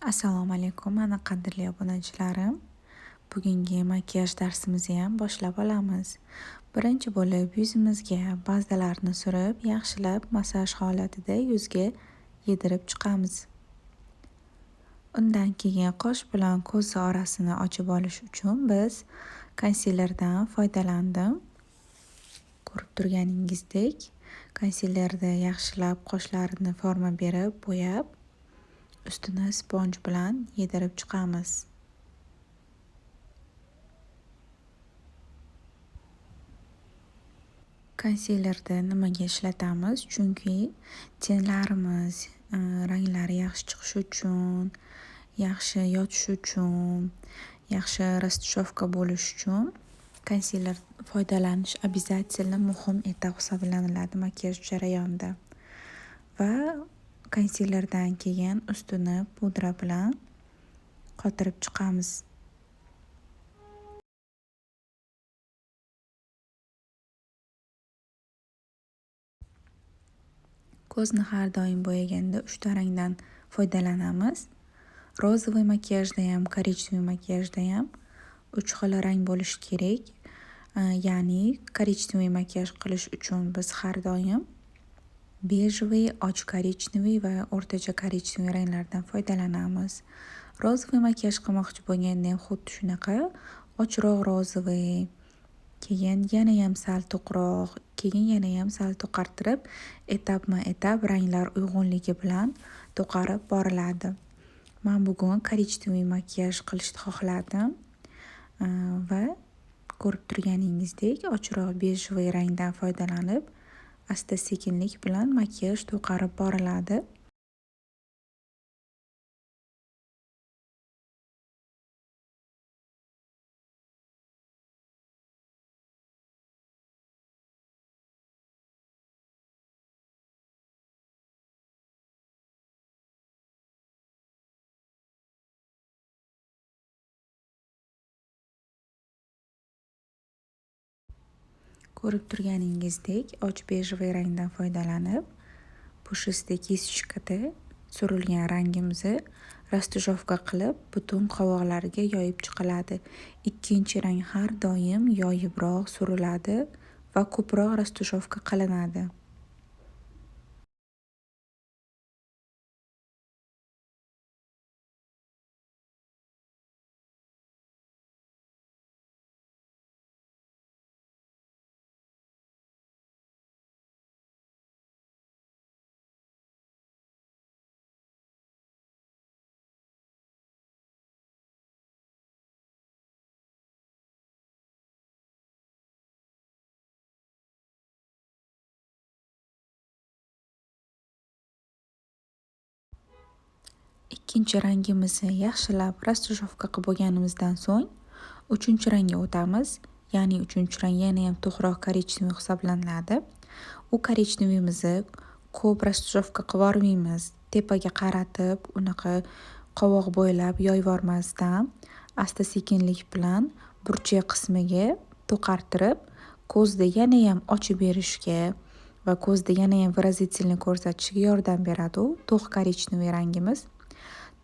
Assalomu alaykum, mana qadrli obunachilarim. Bugungi makiyaj darsimizni ham boshlab olamiz. Birinchi bo'lib yuzimizga bazalarni surib, yaxshilab massaj holatida yuzga yedirib chiqamiz. Undan keyin qosh bilan ko'z orasini ochib olish uchun biz konsilerdan foydalandim. Ko'rib turganingizdek, konsilerda yaxshilab qoshlarni forma berib, bo'yab, ustini sponj bilan yedirib chiqamiz. Konsilerda nimaga ishlatamiz? Chunki tenlarimiz ranglari yaxshi chiqishi uchun, yaxshi yotishi uchun, yaxshi растушевка bo'lishi uchun konsiler foydalanish обязательно muhim etap hisoblaniladi makiyaj jarayonida. Va konsilerdan keyin ustini pudra bilan qotirib chiqamiz. Ko'zni har doim bo'yaganda 3 ta rangdan foydalanamiz. Rozovoy makiyajda ham, korичневый makiyajda ham 3 xil rang bo'lishi kerak. Ya'ni korичневый makiyaj qilish uchun biz har doim bejviy, och korичневый va o'rtacha korичневый ranglardan foydalanamiz. Rozovoy makiyaj qilmoqchi bo'lganda ham xuddi shunaqa ochroq rozovoy, keyin yana ham sal to'qroq, keyin yana ham sal to'qartirib, etapma-etap ranglar uyg'unligi bilan to'qarib boriladi. Men bugun korичневый makiyaj qilishni xohladim va ko'rib turganingizdek ochroq bejviy rangdan foydalanib, asta-sekinlik bilan makiyaj to'qarib boriladi. Ko'rib turganingizdek, och bejviy rangdan foydalanib, pushistый kисточкада surilgan rangimizni растушевка qilib, butun qovoqlarga yoyib chiqiladi. Ikkinchi rang har doim yoyibroq suriladi va ko'proq растушевка qilinadi. Ikkinchi rangimizni yaxshilab растушевка qilib bo'lganimizdan so'ng, uchinchi rangga o'tamiz. Ya'ni uchinchi rang yana ham to'qroq korичневый hisoblanadi. U korичневыйmizni ko'p растушевка qilib yubormaymiz. Tepaga qaratib, unaqa qovoq bo'ylab yoyib yubormasdan, asta-sekinlik bilan burchak qismiga to'qartirib, ko'zni yana ham ochib berishga va ko'zda yana ham выразительный ko'rsatishiga yordam beradi u to'q korичневый rangimiz.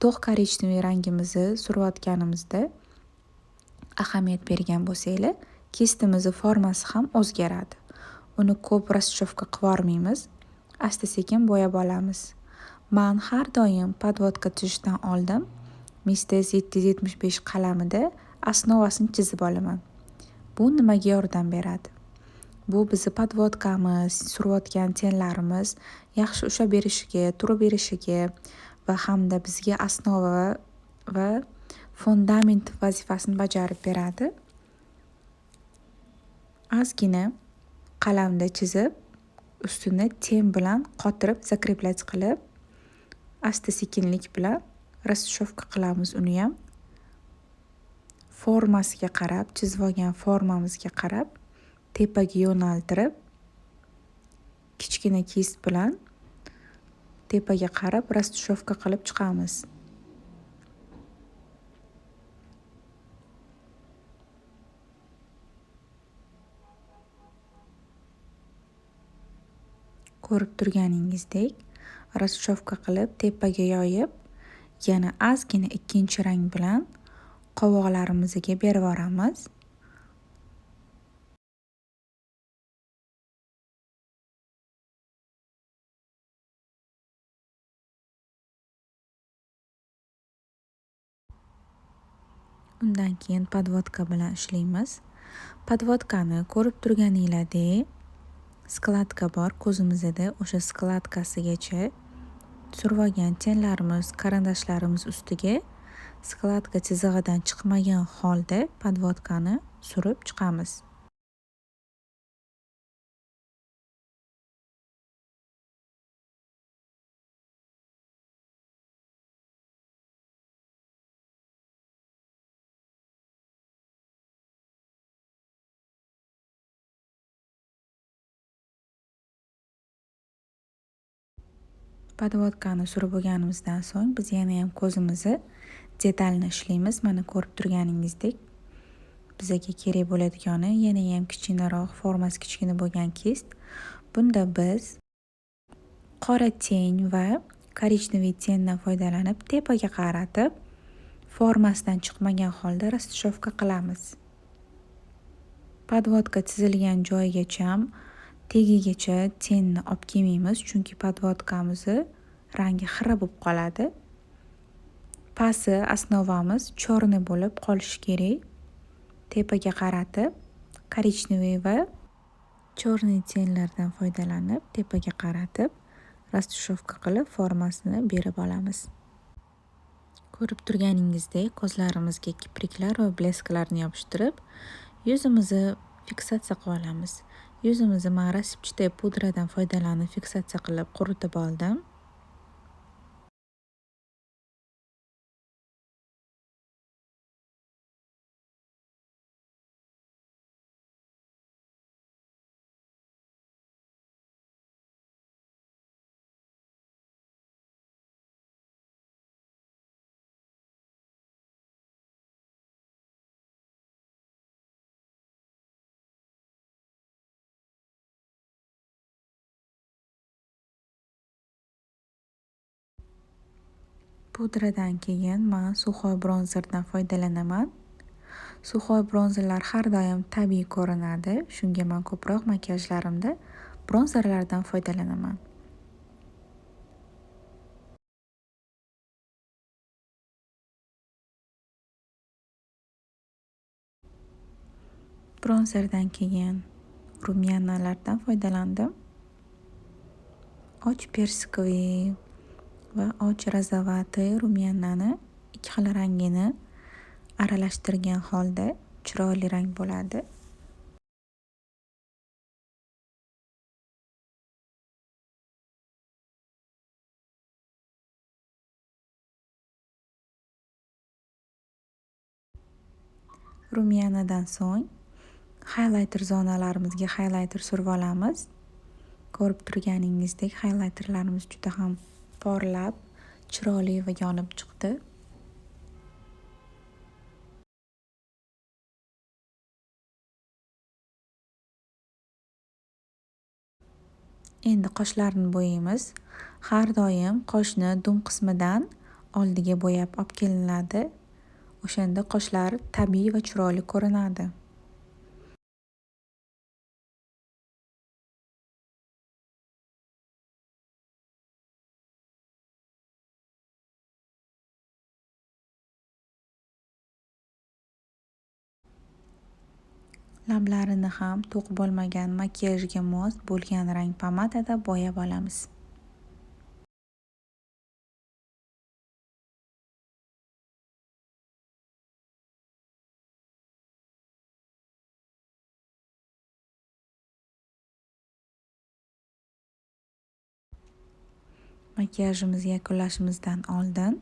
To'q korичневый rangimizni surayotganimizda ahamiyat bergan bo'lsanglar, kistimizni formasi ham o'zgaradi. Uni ko'p растушевка qilib yubormaymiz, asta-sekin bo'yab olamiz. Men har doim podvodka tuzishdan oldin Mister 775 qalamida osnovasini chizib olaman. Bu nimaga yordam beradi? Bu bizni podvodkamiz, surayotgan tenlarimiz yaxshi usha berishiga, turib berishiga va hamda bizga osnova va fundament vazifasini bajarib beradi. Ozgina qalamda chizib, ustini ten bilan qotirib, zakreplять qilib, asta-sekinlik bilan растушевка qilamiz uni ham. Formasiga qarab, chizib olgan formamizga qarab, tepaga yo'naltirib, kichkina kist bilan tepaga qarab растушевка qilib chiqamiz. Ko'rib turganingizdek, растушевка qilib tepaga yoyib, Yana ozgina ikkinchi rang bilan qovoqlarimizga berib yuboramiz. Undan keyin podvodka bilan ishlaymiz. Podvodkani ko'rib turganinglardek skladka bor ko'zimizda, o'sha skladkasigacha surib olgan tenlarimiz, qarindashlarimiz ustiga skladka chizig'idan chiqmagan holda podvodkani surib chiqamiz. Podvodkani surib bo'lganimizdan so'ng biz yana ham ko'zimizni detalni ishlaymiz. Mana ko'rib turganingizdek bizga kerak bo'ladigani yana ham kichkinaroq, formasi kichkina bo'lgan kist. Bunda biz qora teng va korичневый tengdan foydalanib tepaga qaratib formasidan chiqmagan holda расстушевка qilamiz. Podvodka chizilgan joyigacha tagigacha tenni olib kelmaymiz, chunki podvodkamiz rangi xira bo'lib qoladi. Pasi osnovamiz chorniy bo'lib qolishi kerak. Tepaga qaratib korичневый va chorniy tenglardan foydalanib tepaga qaratib расстушевка qilib formasini berib olamiz. Ko'rib turganingizdek ko'zlarimizga kipriklar va blesklarni yopishtirib yuzimizni fiksatsiya qilib olamiz. Yuzimizni men рассыпчатый pudradan foydalanib fiksatsiya qilib quritib oldim. Pudradan keyin men suxoy bronzerdan foydalanaman. Suxoy bronzerlar har doim tabiiy ko'rinadi. Shunga men ko'proq makiyajlarimda bronzerlardan foydalanaman. Bronzerdan keyin rumyanalardan foydalandim. Och persikoviy va och rozovatiy rumyanani ikki xil rangini aralashtirgan holda chiroyli rang bo'ladi. Rumyanadan so'ng highlighter zonalarimizga highlighter surib olamiz. Ko'rib turganingizdek highlighterlarimiz juda ham porlab, chiroyli va yonib chiqdi. Endi qoshlarni bo'yaymiz. Har doim qoshni dum qismidan oldiga bo'yab olib kelinadi. O'shanda qoshlar tabiiy va chiroyli ko'rinadi. Lablarini ham to'q bo'lmagan makiyajga mos bo'lgan rang pomadada bo'yab olamiz. Makiyajimizni yakunlashimizdan oldin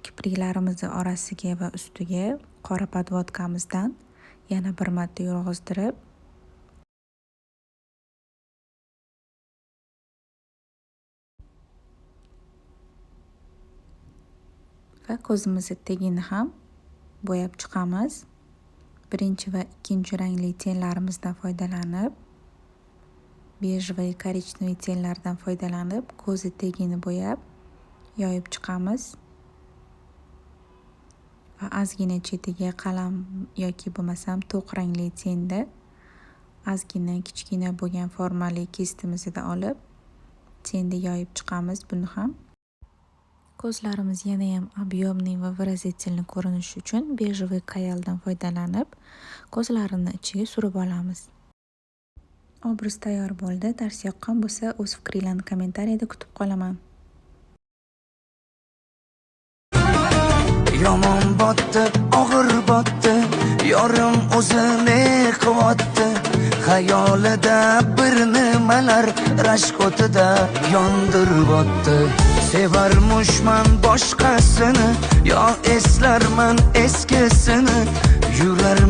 kipriklarimizni orasiga va ustiga qora podvodkamizdan yana bir marta yurg'izdirib va ko'zimizni tagini ham bo'yab chiqamiz. Birinchi va ikkinchi rangli tenlarimizdan foydalanib, bej va korичневый tenlardan foydalanib ko'zi tagini bo'yab yoyib chiqamiz. va ozgina chetiga qalam yoki bo'lmasam to'q rangli tenda ozgina kichkina bo'lgan formali kistimizda olib tenda yoyib chiqamiz buni ham. Ko'zlarimiz yana ham объемный va выразительный ko'rinish uchun bejевый kayaldan foydalanib ko'zlarini ichiga surib olamiz. Obraz tayyor bo'ldi. Dars yoqqan bo'lsa o'z fikringlarni kommentariyada kutib qolaman. Yomon botdi, og'ir botdi, yorim o'zini quvotdi. Xayolida bir nimalar rashk o'tida yondirib o'tdi. Sevarmushman boshqasini, yo eslarman eskisini, yurar